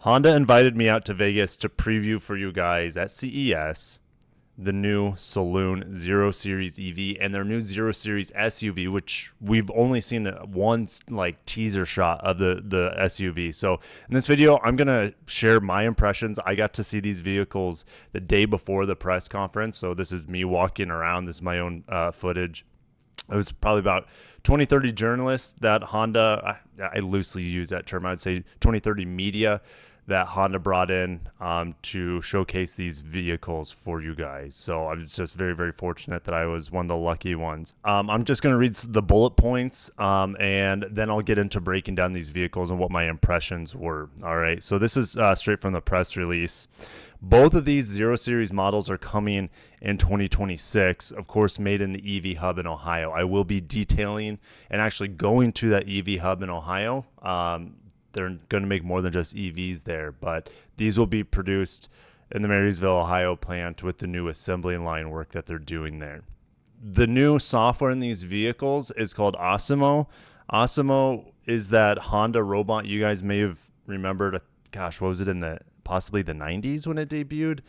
Honda invited me out to Vegas to preview for you guys at CES the new Saloon 0 Series EV and their new 0 Series SUV, which we've only seen one like teaser shot of the SUV. So in this video, I'm going to share my impressions. I got to see these vehicles the day before the press conference. So this is me walking around. This is my own footage. It was probably about 20, 30 journalists that Honda, I loosely use that term, I'd say 20, 30 media that Honda brought in to showcase these vehicles for you guys. So I'm just very, very fortunate that I was one of the lucky ones. I'm just going to read the bullet points and then I'll get into breaking down these vehicles and what my impressions were. All right. So this is straight from the press release. Both of these 0 Series models are coming in 2026, of course, made in the EV Hub in Ohio. I will be detailing and actually going to that EV Hub in Ohio. They're going to make more than just EVs there, but these will be produced in the Marysville, Ohio plant with the new assembly line work that they're doing there. The new software in these vehicles is called ASIMO. ASIMO is that Honda robot you guys may have remembered. Gosh, what was it in possibly the 90s when it debuted?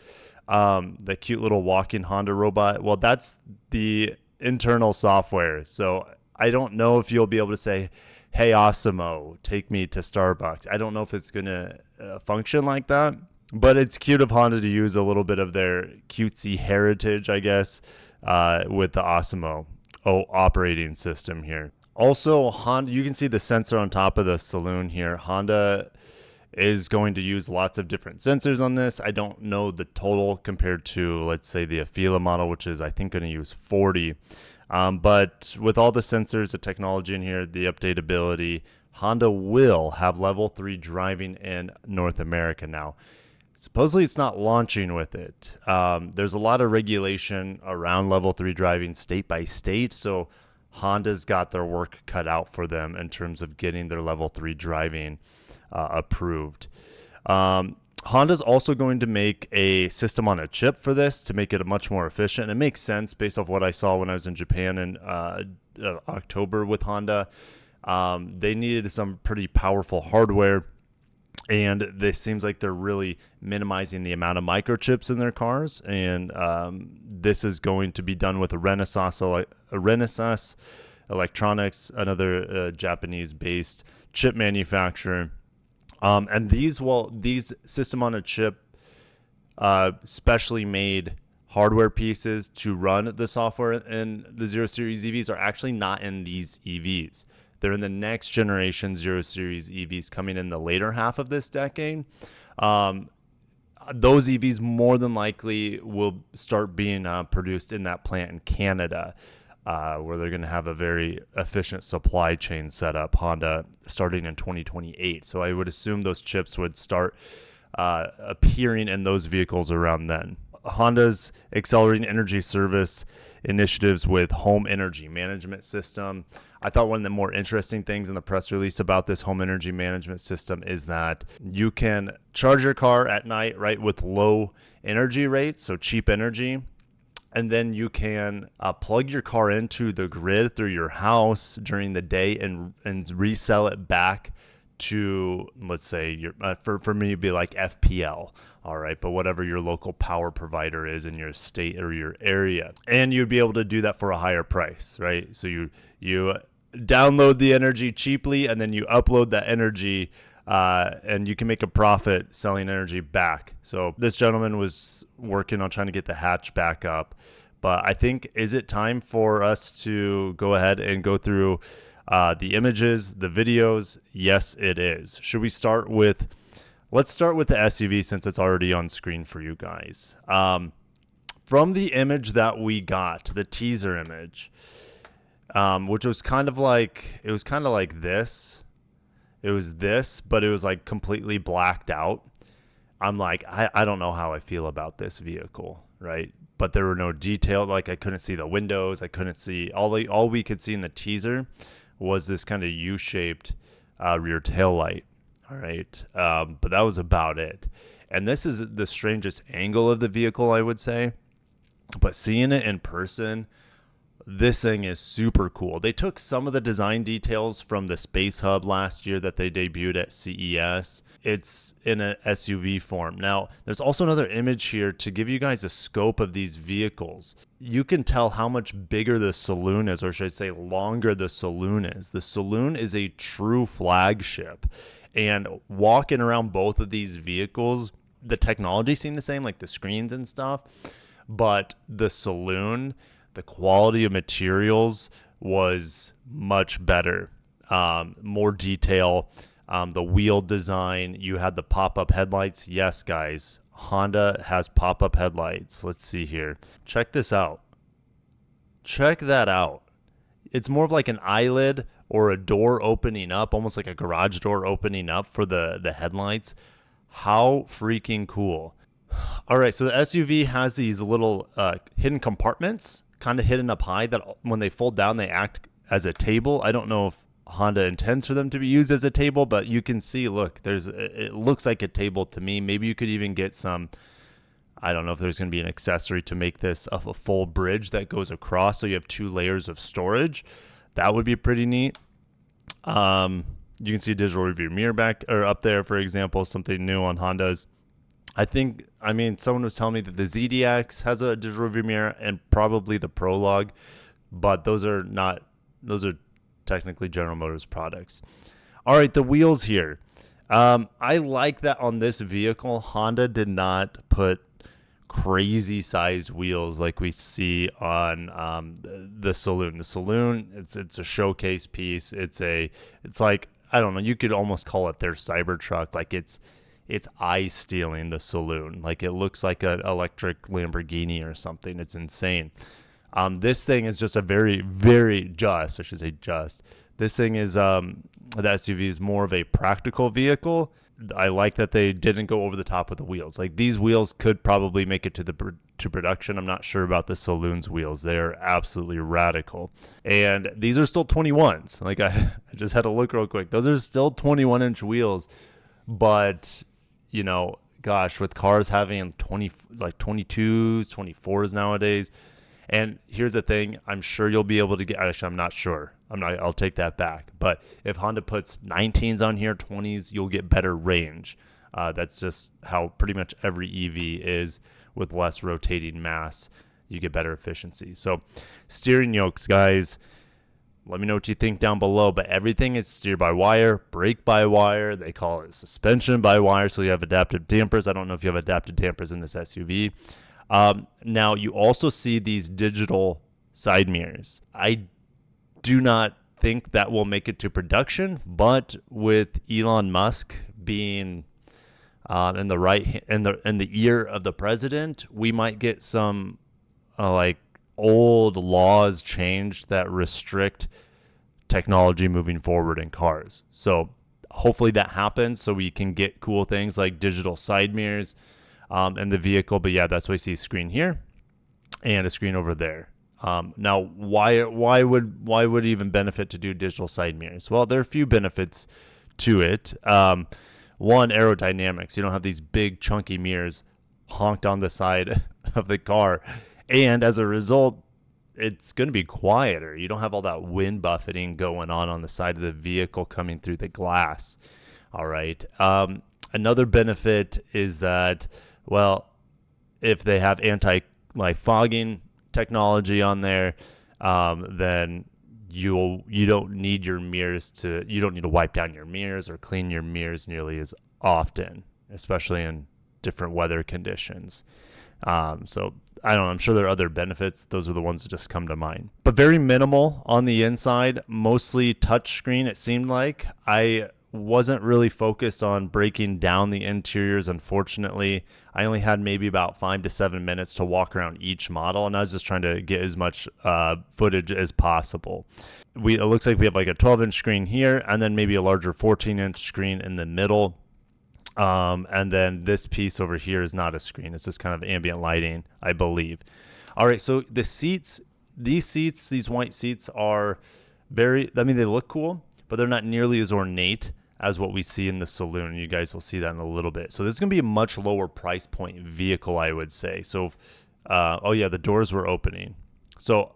The cute little walking Honda robot. Well, that's the internal software. So I don't know if you'll be able to say, hey, ASIMO, take me to Starbucks. I don't know if it's going to function like that, but it's cute of Honda to use a little bit of their cutesy heritage, I guess, with the ASIMO operating system here. Also, Honda, you can see the sensor on top of the Saloon here. Honda is going to use lots of different sensors on this. I don't know the total compared to, let's say, the Afeela model, which is, I think, going to use 40. But with all the sensors, the technology in here, the updatability, Honda will have level 3 driving in North America now. Supposedly it's not launching with it. There's a lot of regulation around level 3 driving state by state. So Honda's got their work cut out for them in terms of getting their level 3 driving approved. Honda's also going to make a system on a chip for this to make it much more efficient. It makes sense based off what I saw when I was in Japan in October with Honda. They needed some pretty powerful hardware, and this seems like they're really minimizing the amount of microchips in their cars. And this is going to be done with a Renesas Electronics, another Japanese-based chip manufacturer. And these system on a chip, specially made hardware pieces to run the software in the 0 Series EVs are actually not in these EVs. They're in the next generation 0 Series EVs coming in the later half of this decade. Those EVs more than likely will start being produced in that plant in Canada. Where they're going to have a very efficient supply chain set up, Honda, starting in 2028. So I would assume those chips would start appearing in those vehicles around then. Honda's accelerating energy service initiatives with home energy management system. I thought one of the more interesting things in the press release about this home energy management system is that you can charge your car at night, right, with low energy rates, so cheap energy. And then you can plug your car into the grid through your house during the day and resell it back to, let's say, your for me, it'd be like FPL. All right. But whatever your local power provider is in your state or your area. And you'd be able to do that for a higher price. Right. So you download the energy cheaply and then you upload that energy. And you can make a profit selling energy back. So this gentleman was working on trying to get the hatch back up. But I think, is it time for us to go ahead and go through the images, the videos? Yes, it is. Should we start with, let's start with the SUV since it's already on screen for you guys. From the image that we got, the teaser image, which was kind of like, this. It was this, but it was like completely blacked out. I'm like, I don't know how I feel about this vehicle, right? But there were no detail. Like I couldn't see the windows. I couldn't see all we could see in the teaser was this kind of U-shaped rear tail light. All right. But that was about it. And this is the strangest angle of the vehicle, I would say. But seeing it in person, This thing is super cool. They took some of the design details from the Space Hub last year that they debuted at CES. It's in a SUV form. Now, there's also another image here to give you guys a scope of these vehicles. You can tell how much bigger the Saloon is, or should I say longer the Saloon is. The Saloon is a true flagship. And walking around both of these vehicles, the technology seemed the same, like the screens and stuff, but the Saloon, the quality of materials was much better. More detail. The wheel design, you had the pop-up headlights. Yes, guys, Honda has pop-up headlights. Let's see here. Check this out. Check that out. It's more of like an eyelid or a door opening up, almost like a garage door opening up for the headlights. How freaking cool. All right, so the SUV has these little hidden compartments, kind of hidden up high, that when they fold down, they act as a table. I don't know if Honda intends for them to be used as a table, but you can see, look, it looks like a table to me. Maybe you could even get some, I don't know if there's going to be an accessory to make this a full bridge that goes across, so you have 2 layers of storage. That would be pretty neat. You can see digital review mirror back or up there, for example, something new on Hondas. Someone was telling me that the ZDX has a digital review mirror and probably the Prologue, but those are technically General Motors products. All right, the wheels here. I like that on this vehicle, Honda did not put crazy sized wheels like we see on the Saloon. The Saloon, it's a showcase piece. It's like, I don't know, you could almost call it their Cybertruck. Like it's eye stealing, the Saloon. Like it looks like an electric Lamborghini or something. It's insane. This thing is just a very, very just. This thing is, the SUV is more of a practical vehicle. I like that they didn't go over the top with the wheels. Like these wheels could probably make it to production. I'm not sure about the Saloon's wheels. They're absolutely radical. And these are still 21s. Like I just had to look real quick. Those are still 21-inch wheels. But, you know, gosh, with cars having 22s, 24s nowadays. And here's the thing, I'm sure you'll be able to get, actually, I'm not sure. I'll take that back. But if Honda puts 19s on here, 20s, you'll get better range. That's just how pretty much every EV is. With less rotating mass, you get better efficiency. So steering yokes, guys, let me know what you think down below. But everything is steer by wire, brake by wire. They call it suspension by wire. So you have adaptive dampers. I don't know if you have adaptive dampers in this SUV. Now, you also see these digital side mirrors. I do not think that will make it to production, but with Elon Musk being in the ear of the president, we might get some old laws changed that restrict technology moving forward in cars. So hopefully that happens so we can get cool things like digital side mirrors in the vehicle. But yeah, that's why I see a screen here and a screen over there. Now, why would it even benefit to do digital side mirrors? Well, there are a few benefits to it. One, aerodynamics. You don't have these big chunky mirrors honked on the side of the car. And as a result, it's going to be quieter. You don't have all that wind buffeting going on the side of the vehicle coming through the glass. All right. Another benefit is that, well, if they have fogging technology on there, then you don't need your mirrors you don't need to wipe down your mirrors or clean your mirrors nearly as often, especially in different weather conditions. So I don't know, I'm sure there are other benefits. Those are the ones that just come to mind. But very minimal on the inside, mostly touchscreen, it seemed like. I wasn't really focused on breaking down the interiors, unfortunately. I only had maybe about 5 to 7 minutes to walk around each model, and I was just trying to get as much footage as possible. It looks like we have like a 12-inch screen here, and then maybe a larger 14-inch screen in the middle. And then this piece over here is not a screen. It's just kind of ambient lighting, I believe. All right, so the seats, these white seats are they look cool, but they're not nearly as ornate as what we see in the Saloon. You guys will see that in a little bit. So this is going to be a much lower price point vehicle, I would say. So, the doors were opening. So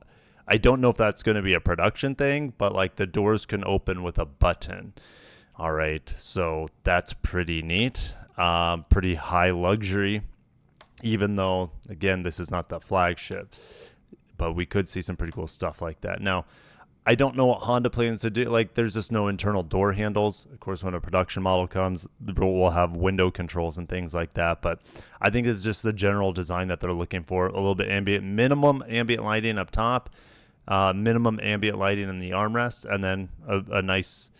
I don't know if that's going to be a production thing, but like the doors can open with a button. All right, so that's pretty neat. Pretty high luxury, even though, again, this is not the flagship, but we could see some pretty cool stuff like that. Now, I don't know what Honda plans to do. Like, there's just no internal door handles. Of course, when a production model comes, we'll have window controls and things like that. But I think it's just the general design that they're looking for. A little bit minimum ambient lighting up top, minimum ambient lighting in the armrest, and then a nice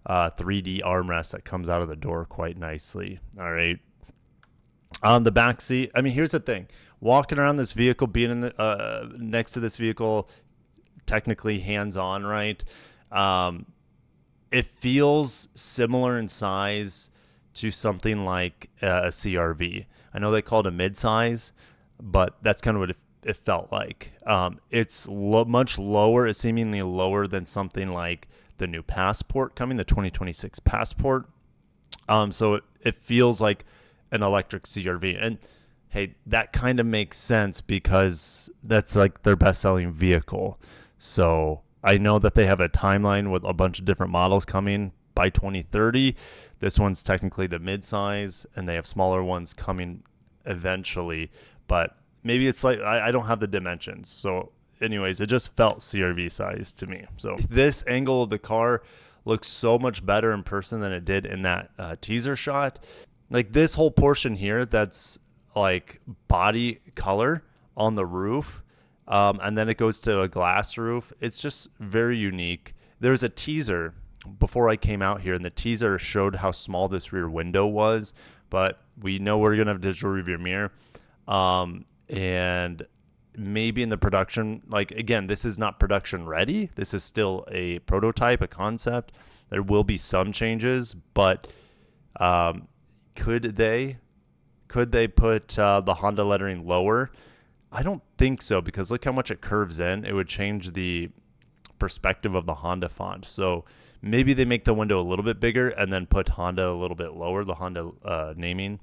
3D armrest that comes out of the door quite nicely. All right. On the back seat, I mean, here's the thing. Walking around this vehicle, being in the next to this vehicle, technically hands-on, right? It feels similar in size to something like a CRV. I know they call it a mid-size, but that's kind of what it felt like. It's much lower, it's seemingly lower than something like the new Passport coming, the 2026 Passport. So it feels like an electric CRV. And hey, that kind of makes sense because that's like their best-selling vehicle. So I know that they have a timeline with a bunch of different models coming by 2030. This one's technically the mid-size, and they have smaller ones coming eventually. But maybe it's like I don't have the dimensions. So anyways, it just felt CRV size to me. So this angle of the car looks so much better in person than it did in that teaser shot. Like this whole portion here that's like body color on the roof. And then it goes to a glass roof. It's just very unique. There's a teaser before I came out here, and the teaser showed how small this rear window was. But we know we're going to have digital rearview mirror. And maybe in the production, like, again, this is not production ready. This is still a prototype, a concept. There will be some changes, but could they put the Honda lettering lower? I don't think so, because look how much it curves in. It would change the perspective of the Honda font. So maybe they make the window a little bit bigger and then put Honda a little bit lower, the Honda naming.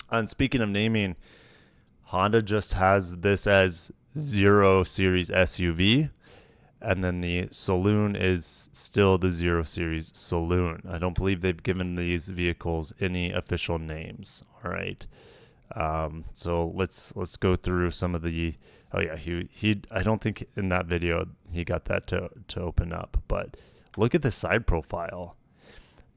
And speaking of naming, Honda just has this as 0 Series SUV, and then the Saloon is still the 0 Series Saloon. I don't believe they've given these vehicles any official names. All right. So let's go through some of the. Oh yeah, he. I don't think in that video he got that to open up, but look at the side profile.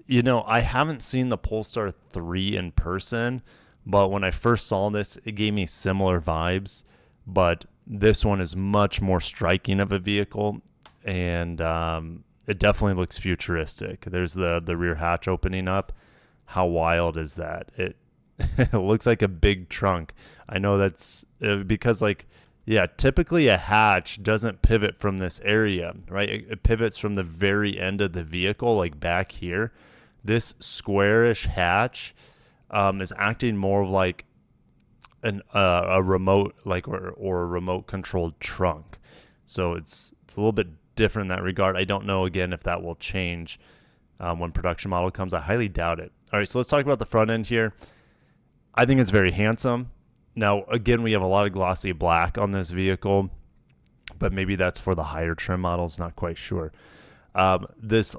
You know, I haven't seen the Polestar 3 in person, but when I first saw this, it gave me similar vibes. But this one is much more striking of a vehicle, and it definitely looks futuristic. There's the rear hatch opening up. How wild is that? It looks like a big trunk. I know that's because, like, yeah, typically a hatch doesn't pivot from this area, right? It pivots from the very end of the vehicle, like back here. This squarish hatch is acting more of like a remote, like or a remote controlled trunk. So it's a little bit different in that regard. I don't know again if that will change when production model comes. I highly doubt it. All right, so let's talk about the front end here. I think it's very handsome. Now, again, we have a lot of glossy black on this vehicle, but maybe that's for the higher trim models. Not quite sure. This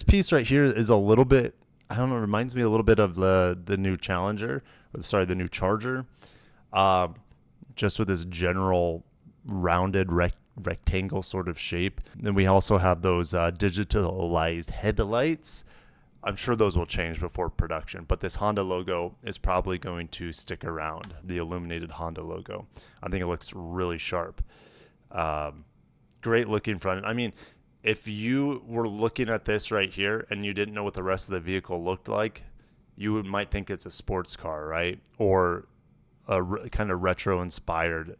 piece right here is a little bit, I don't know, reminds me a little bit of the new Challenger, the new Charger, just with this general rounded rectangle sort of shape. Then we also have those digitalized headlights. I'm sure those will change before production, but this Honda logo is probably going to stick around, the illuminated Honda logo. I think it looks really sharp. Great looking front. I mean, if you were looking at this right here and you didn't know what the rest of the vehicle looked like, you might think it's a sports car, right? Or a kind of retro-inspired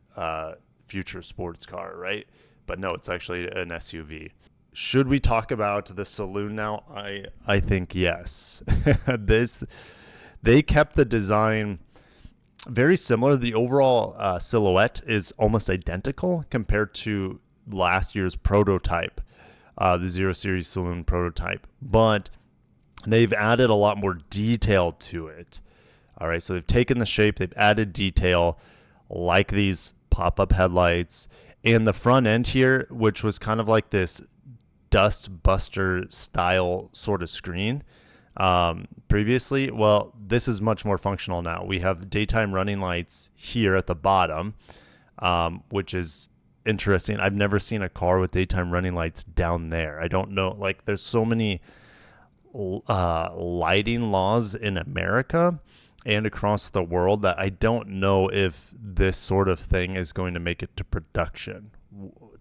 future sports car, right? But no, it's actually an SUV. Should we talk about the Saloon now? I think yes. They kept the design very similar. The overall silhouette is almost identical compared to last year's prototype, the 0 Series Saloon prototype, but they've added a lot more detail to it. All right, so they've taken the shape, they've added detail like these pop-up headlights, And the front end here, which was kind of like this dust buster style sort of screen previously, well, this is much more functional now. We have daytime running lights here at the bottom, which is interesting. I've never seen a car with daytime running lights down there. I don't know, like there's so many lighting laws in America and across the world that I don't know if this sort of thing is going to make it to production.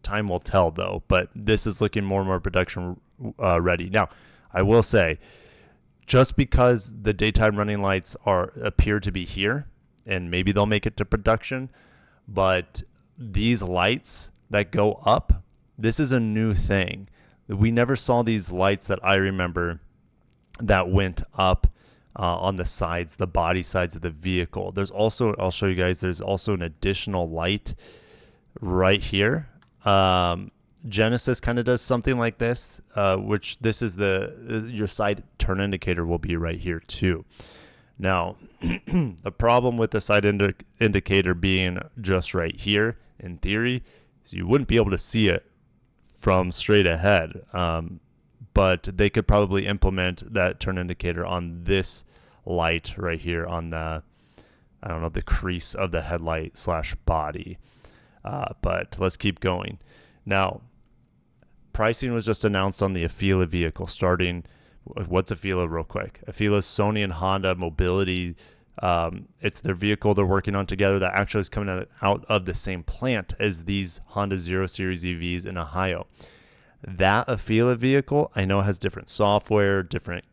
Time will tell though, but this is looking more and more production ready. Now, I will say, just because the daytime running lights appear to be here, and maybe they'll make it to production, but these lights that go up, this is a new thing. We never saw these lights that I remember that went up on the sides, the body sides of the vehicle. There's also, I'll show you guys, there's also an additional light right here. Genesis kind of does something like this, which this is your side turn indicator will be right here too. Now, the problem with the side indicator being just right here, in theory, is you wouldn't be able to see it from straight ahead. But they could probably implement that turn indicator on this light right here on the, I don't know, the crease of the headlight / body. But let's keep going. Now, pricing was just announced on the Afeela vehicle, starting, what's Afeela real quick? Afeela's Sony and Honda mobility. It's their vehicle they're working on together that actually is coming out of the same plant as these Honda 0 Series EVs in Ohio. That Afeela vehicle, I know, has different software, different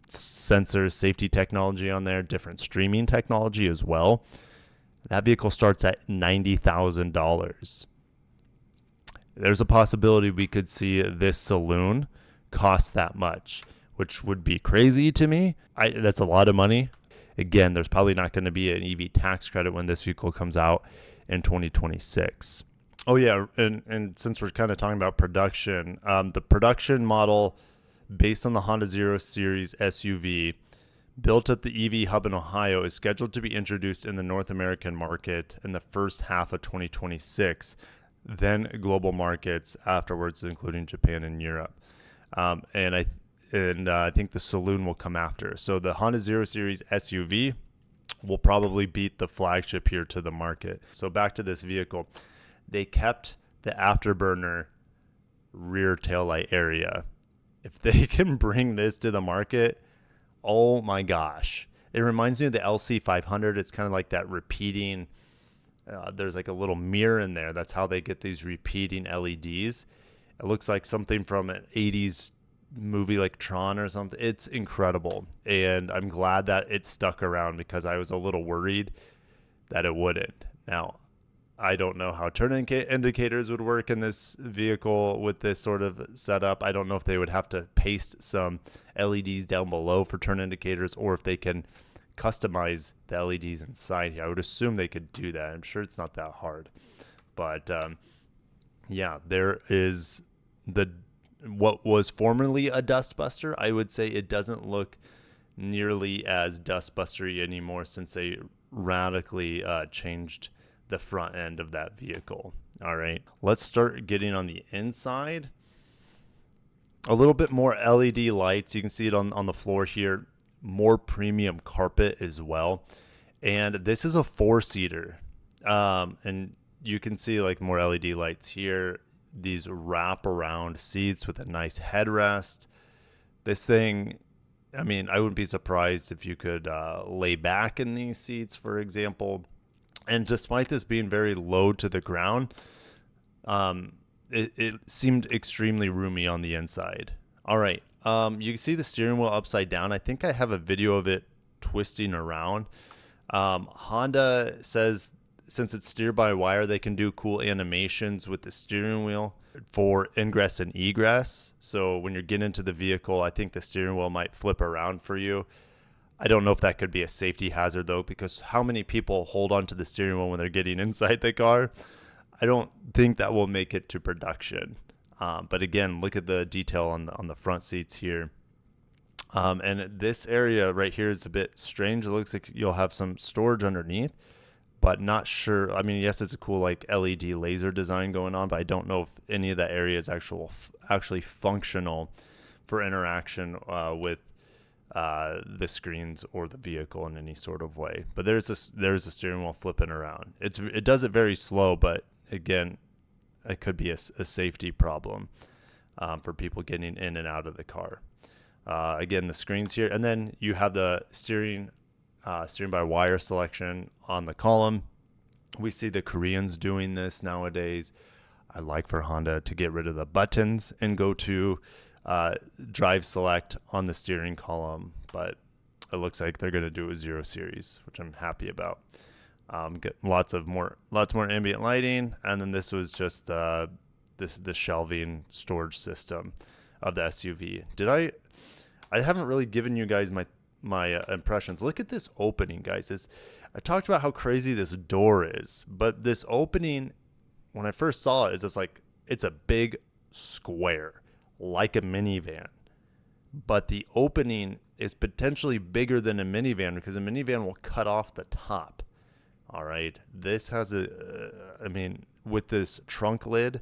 sensors, safety technology on there, different streaming technology as well. That vehicle starts at $90,000. There's a possibility we could see this Saloon cost that much, which would be crazy to me. That's a lot of money. Again, there's probably not going to be an EV tax credit when this vehicle comes out in 2026. Oh, yeah, and since we're kind of talking about production, the production model based on the Honda 0 Series SUV built at the EV hub in Ohio is scheduled to be introduced in the North American market in the first half of 2026, then global markets afterwards, including Japan and Europe. And I think the Saloon will come after. So the Honda 0 Series SUV will probably beat the flagship here to the market. So back to this vehicle. They kept the afterburner rear taillight area. If they can bring this to the market, oh my gosh. It reminds me of the LC500. It's kind of like that repeating. There's like a little mirror in there. That's how they get these repeating LEDs. It looks like something from an 80s movie like Tron or something. It's incredible. And I'm glad that it stuck around because I was a little worried that it wouldn't. Now, I don't know how turn indicators would work in this vehicle with this sort of setup. I don't know if they would have to paste some LEDs down below for turn indicators or if they can customize the LEDs inside here. I would assume they could do that. I'm sure it's not that hard. But yeah, there is what was formerly a dustbuster. I would say it doesn't look nearly as dustbustery anymore since they radically changed the front end of that vehicle. All right, let's start getting on the inside. A little bit more LED lights. You can see it on the floor here. More premium carpet as well. And this is a 4-seater. And you can see like more LED lights here. These wrap around seats with a nice headrest. This thing, I mean, I wouldn't be surprised if you could lay back in these seats, for example. And despite this being very low to the ground, it seemed extremely roomy on the inside. All right. You can see the steering wheel upside down. I think I have a video of it twisting around. Honda says since it's steer by wire, they can do cool animations with the steering wheel for ingress and egress. So when you're getting into the vehicle, I think the steering wheel might flip around for you. I don't know if that could be a safety hazard, though, because how many people hold onto the steering wheel when they're getting inside the car? I don't think that will make it to production. But again, look at the detail on the front seats here. And this area right here is a bit strange. It looks like you'll have some storage underneath, but not sure. I mean, yes, it's a cool like LED laser design going on, but I don't know if any of that area is actually functional for interaction with the screens or the vehicle in any sort of way. But there's a steering wheel flipping around. It does it very slow, but again, it could be a safety problem for people getting in and out of the car. Again, the screens here, and then you have the steering by wire selection on the column. We see the Koreans doing this nowadays. I like for Honda to get rid of the buttons and go to drive select on the steering column, but it looks like they're going to do a 0 Series, which I'm happy about. Get lots more ambient lighting, and then this was just the shelving storage system of the SUV. I haven't really given you guys my impressions. Look at this opening, guys. I talked about how crazy this door is, but this opening, when I first saw it, is just like it's a big square, like a minivan. But the opening is potentially bigger than a minivan because a minivan will cut off the top. All right. This has with this trunk lid,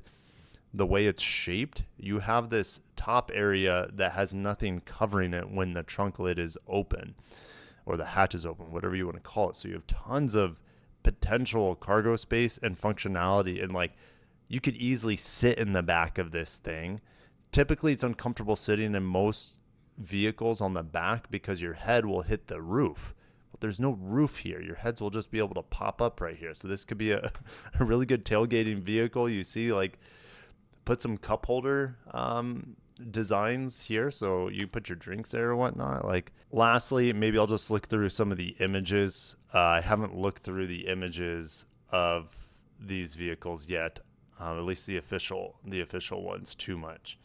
the way it's shaped, you have this top area that has nothing covering it when the trunk lid is open or the hatch is open, whatever you want to call it. So you have tons of potential cargo space and functionality, and like you could easily sit in the back of this thing. Typically, it's uncomfortable sitting in most vehicles on the back because your head will hit the roof. But there's no roof here. Your heads will just be able to pop up right here. So this could be a really good tailgating vehicle. You see, like, put some cup holder designs here so you put your drinks there or whatnot. Like, lastly, maybe I'll just look through some of the images. I haven't looked through the images of these vehicles yet, at least the official ones, too much.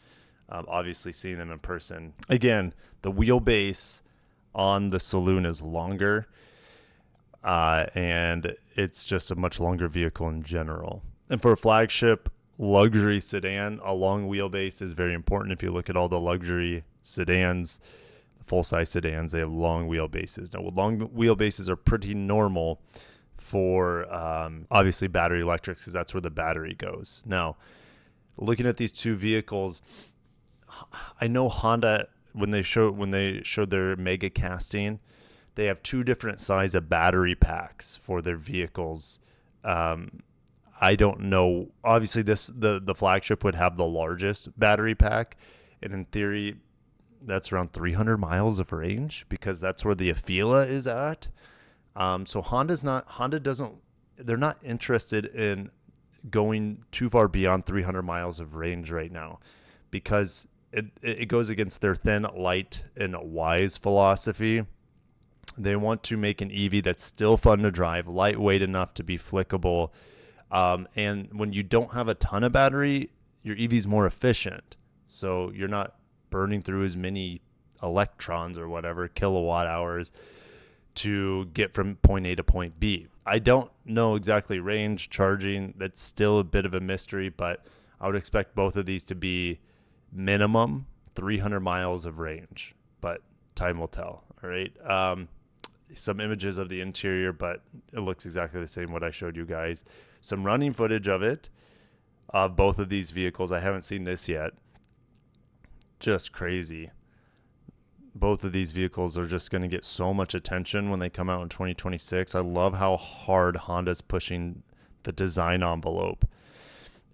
Obviously, seeing them in person. Again, the wheelbase on the Saloon is longer, and it's just a much longer vehicle in general. And for a flagship luxury sedan, a long wheelbase is very important. If you look at all the luxury sedans, full-size sedans, they have long wheelbases. Now, long wheelbases are pretty normal for obviously battery electrics because that's where the battery goes. Now, looking at these two vehicles, I know Honda, when they showed their mega casting, they have two different size of battery packs for their vehicles. I don't know. Obviously, the flagship would have the largest battery pack, and in theory, that's around 300 miles of range because that's where the Afeela is at. So they're not interested in going too far beyond 300 miles of range right now because it goes against their thin, light, and wise philosophy. They want to make an EV that's still fun to drive, lightweight enough to be flickable. And when you don't have a ton of battery, your EV is more efficient. So you're not burning through as many electrons or whatever, kilowatt hours, to get from point A to point B. I don't know exactly range, charging. That's still a bit of a mystery, but I would expect both of these to be minimum 300 miles of range, but time will tell. All right. Some images of the interior, but it looks exactly the same what I showed you guys. Some running footage of it, of both of these vehicles. I haven't seen this yet. Just crazy. Both of these vehicles are just going to get so much attention when they come out in 2026. I love how hard Honda's pushing the design envelope.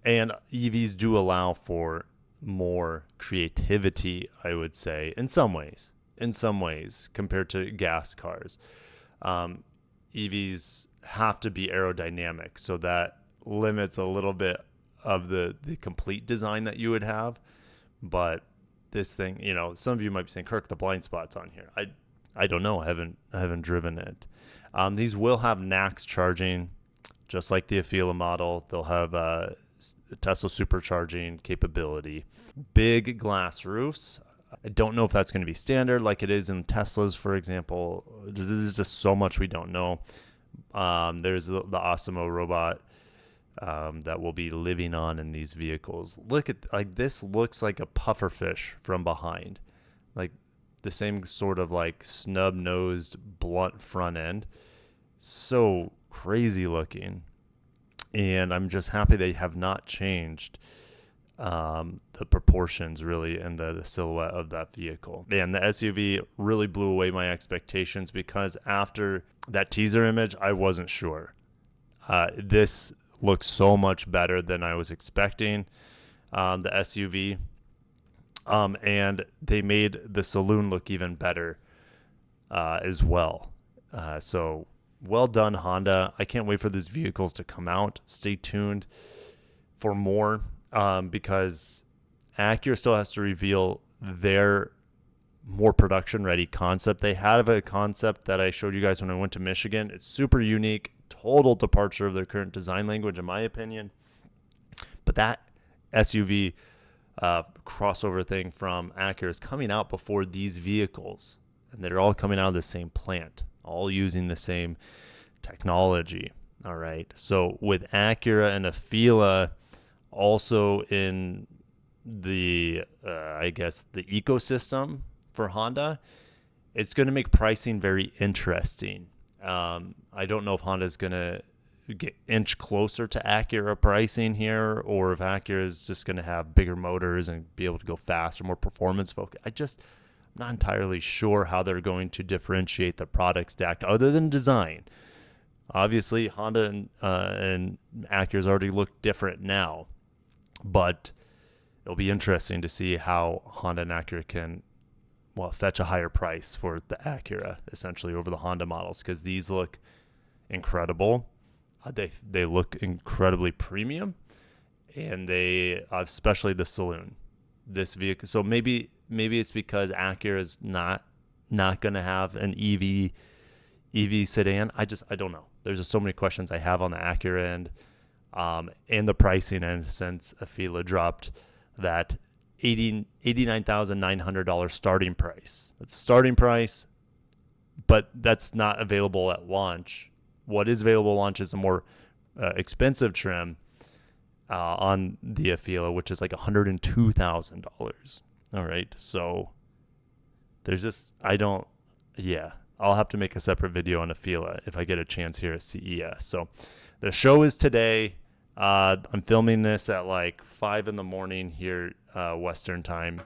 And EVs do allow for more creativity, I would say, in some ways, compared to gas cars. EVs have to be aerodynamic, so that limits a little bit of the complete design that you would have. But this thing, some of you might be saying, Kirk, the blind spot's on here. I don't know. I haven't driven it. These will have NACS charging, just like the Afeela model. They'll have Tesla supercharging capability. Big glass roofs. I don't know if that's going to be standard like it is in Teslas, for example. There's just so much we don't know. There's the ASIMO robot that will be living on in these vehicles. Look at, like, this looks like a pufferfish from behind. Like the same sort of like snub-nosed blunt front end. So crazy looking. And I'm just happy they have not changed the proportions really and the silhouette of that vehicle. And the SUV really blew away my expectations because after that teaser image, I wasn't sure. This looks so much better than I was expecting, the SUV. And they made the Saloon look even better as well. So well done, Honda. I can't wait for these vehicles to come out. Stay tuned for more because Acura still has to reveal their more production-ready concept. They have a concept that I showed you guys when I went to Michigan. It's super unique, total departure of their current design language, in my opinion. But that SUV crossover thing from Acura is coming out before these vehicles, and they're all coming out of the same plant, all using the same technology. All right. So with Acura and Afeela also in the, I guess, the ecosystem for Honda, it's going to make pricing very interesting. I don't know if Honda's going to inch closer to Acura pricing here, or if Acura is just going to have bigger motors and be able to go faster, more performance focused. I'm not entirely sure how they're going to differentiate the product stack other than design. Obviously, Honda and Acura's already look different now, but it'll be interesting to see how Honda and Acura can, fetch a higher price for the Acura essentially over the Honda models, because these look incredible. They look incredibly premium, and they, especially the Saloon, this vehicle. So maybe it's because Acura is not going to have an EV sedan. I don't know. There's just so many questions I have on the Acura end, and the pricing end, since Afeela dropped that $89,900 starting price. That's starting price, but that's not available at launch. What is available at launch is a more expensive trim on the Afeela, which is like $102,000. All right, so there's just I'll have to make a separate video on Afeela if I get a chance here at CES. So the show is today. I'm filming this at like 5 in the morning here, Western time.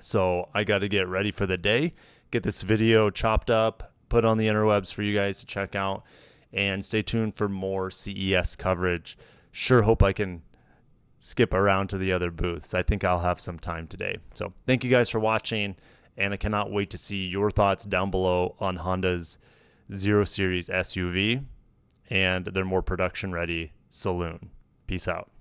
So I got to get ready for the day, get this video chopped up, put on the interwebs for you guys to check out, and stay tuned for more CES coverage. Sure hope I can skip around to the other booths. I think I'll have some time today. So thank you guys for watching, and I cannot wait to see your thoughts down below on Honda's 0 Series SUV and their more production-ready Saloon. Peace out.